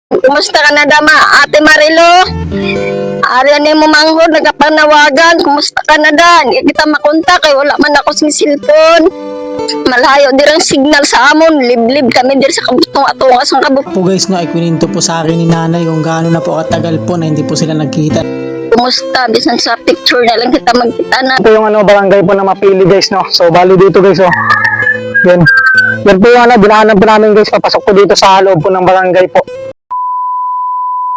Kumusta ka na dama, Ate Marilo? Ariyan ni mo manghod, nagapanawagan. Kumusta ka na dan? Kita makontak kay wala man ako sing cellphone. Malayo dirang signal sa amon, liblib kami dir sa kabutong atunga sang kabut. Po guys, no, ikwininto po sa akin ni nanay kung gaano na po katagal po na hindi po sila nagkita. Kumusta? Bisan sa picture na lang kita magkita na. Ito yung barangay po na Mapili guys, no. So bali dito guys, oh. Yan. Yan po yung dinaanan po namin guys, papasok po dito sa loob po ng barangay po.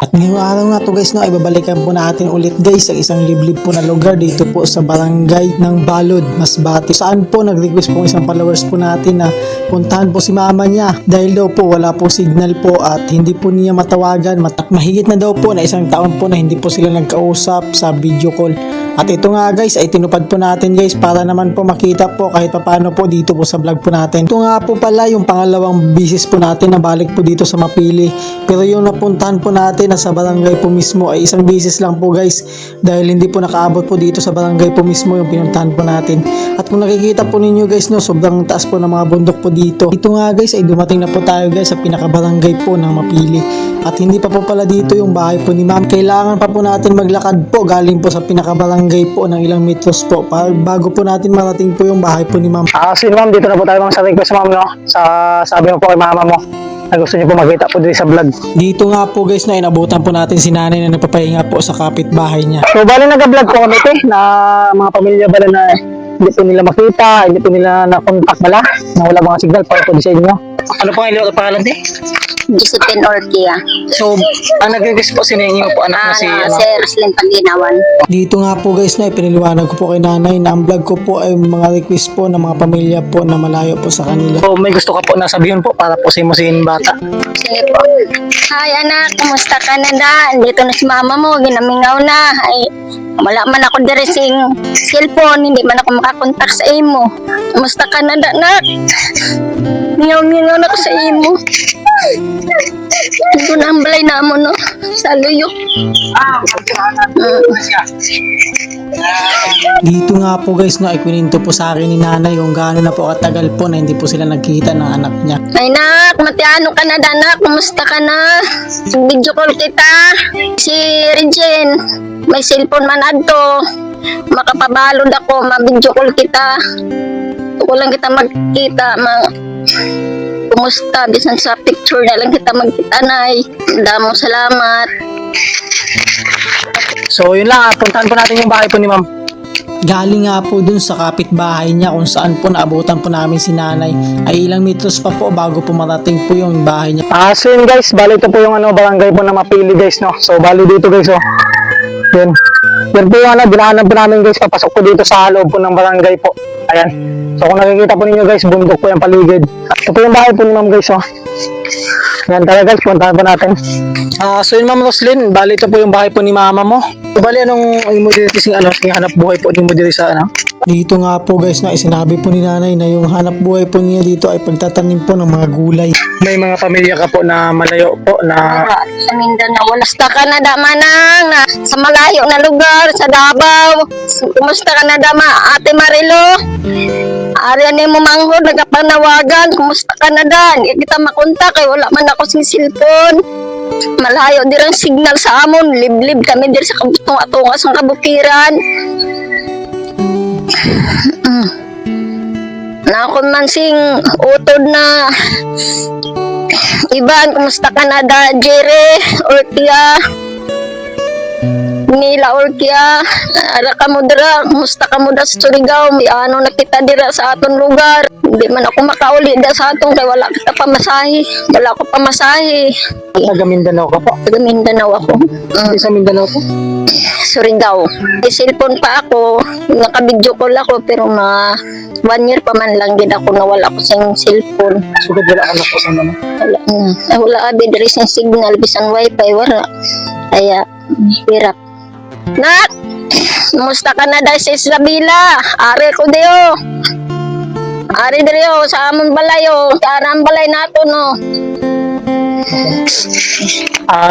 At ngayong araw nga to guys, no, ay babalikan po natin ulit guys sa isang liblib po na lugar dito po sa barangay ng Balod, Masbate. Saan po nag-request po isang followers po natin na puntahan po si mama niya dahil daw po wala po signal po at hindi po niya matawagan. Mahigit na daw po na isang taon po na hindi po sila nagkausap sa video call. At ito nga guys ay tinupad po natin guys para naman po makita po kahit paano po dito po sa vlog po natin. Ito nga po pala yung pangalawang bisis po natin na balik po dito sa Mapili. Pero yung napuntahan po natin na sa barangay po mismo ay isang bisis lang po guys dahil hindi po nakaabot po dito sa barangay po mismo yung pinuntahan po natin. At kung nakikita po ninyo guys, no, sobrang taas po ng mga bundok po dito. Ito nga guys ay dumating na po tayo guys sa pinakabarangay po ng Mapili. At hindi pa po pala dito yung bahay po ni ma'am. Kailangan pa po natin maglakad po galing po sa pinakabarangay po ng ilang metros po bago po natin marating po yung bahay po ni ma'am. So ma'am, dito na po tayo sa request ma'am, no. Sabi mo po kay mama mo na gusto niyo po makita po dito sa vlog. Dito nga po guys na inabutan po natin si nanay na nagpapahinga po sa kapitbahay niya. So bali nag-vlog po kami na mga pamilya bala na hindi po nila makita, hindi po nila na-contact bala, na wala mga signal para po sa inyo. Ano po ang pangalan din? Josephine Orkia. So, ang nag-request po si ninyo po anak na si Si Roslyn Paginawan. Dito nga po guys na ipiniliwanag ko po kay nanay na ang vlog ko po ay mga request po ng mga pamilya po na malayo po sa kanila. So, may gusto ka po na sabihin po para po simusin bata. Sige po. Hi anak, kumusta ka na dan? Dito na si mama mo, ginamingaw na. Ay, wala man ako diresing cellphone, hindi man ako makakontak sa imo. Kumusta ka na dan, anak? Mingaw-mingaw na ko sa imo. Ito na ang balay na mo, no? Sa luyo. Dito nga po guys no, ikwininto po sa akin ni nanay kung gaano na po katagal po na hindi po sila nagkita ng anak niya. Ay nak, matiano ka na danak, kumusta ka na? Video call kita. Si Regine, may cellphone man adto. Makapabalod ako, ma-video call kita. Tuko lang kita magkita, kumusta? Bisan sa picture na lang kita magkita, nay. Damo salamat. So, yun lang. Puntahan po natin yung bahay po ni ma'am. Galing nga po dun sa kapitbahay niya kung saan po naabutan po namin si nanay ay ilang metros pa po bago po marating po yung bahay niya. So yun guys, bali ito po yung barangay po na Mapili guys, no. So, bali dito guys, oh. Yan. Yan po yung dinaanan po namin guys, papasok po dito sa loob po ng barangay po. Ayan. So, kung nakikita po ninyo guys, bundok po yung paligid. Ito po yung bahay po ni ma'am guys, oh. Yan talaga guys, puntahan po natin. So yun ma'am Roslyn, bali ito po yung bahay po ni mama mo. So, bali anong mo dito sing hanap buhay po din mo dito sa Dito nga po guys na sinabi po ni nanay na yung hanap buhay po niya dito ay pagtatanim po ng mga gulay. May mga pamilya ka po na malayo po na Sa Mindanao, walasta ka na damanang na sa malayo na lugar, sa Davao. Kumusta ka na dama, Ate Marilo? Ariyan ni mo manghod, nagapanawagan. Kumusta ka na dan? Kita makontak kay wala man ako sing cellphone. Malayo dirang signal sa amon, liblib kami dir sa kabutong atunga sang kabukiran. Na ako man sing utod na Iban, kumusta ka na da? Jere, Orkia, Nila Orkia, ara ka mo dira, kumusta ka mo da sa Surigao? Ano nakita dira sa aton lugar? Hindi man ako makauli da sa aton kay wala kita pamasahe. Wala ko pamasahe. taga Mindanao ka po. Taga Mindanao ako. Sa Mindanao po? Surigao. May cellphone pa ako, naka-video call ako pero 1 year pa man lang din ako nawala ko sa cellphone. Sugod wala ka na po sa mga. Wala na. Wala abi diri sa signal bisan wifi wala. Kaya hirap. Nak, kumusta ka na dahil sa Isabela? Ari ko diyo. Ari diyo sa amon balayo. Kaya ang balay nato no.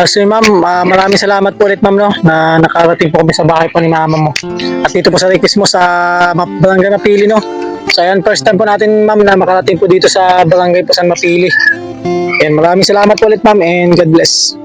So ma'am, maraming salamat po ulit ma'am, no, na nakarating po kami sa bahay po ni mama mo. At dito po sa request mo sa Barangay Mapili, no. So ayan, first time po natin ma'am na makarating po dito sa Barangay po San Mapili. Ayan, maraming salamat po ulit ma'am and God bless.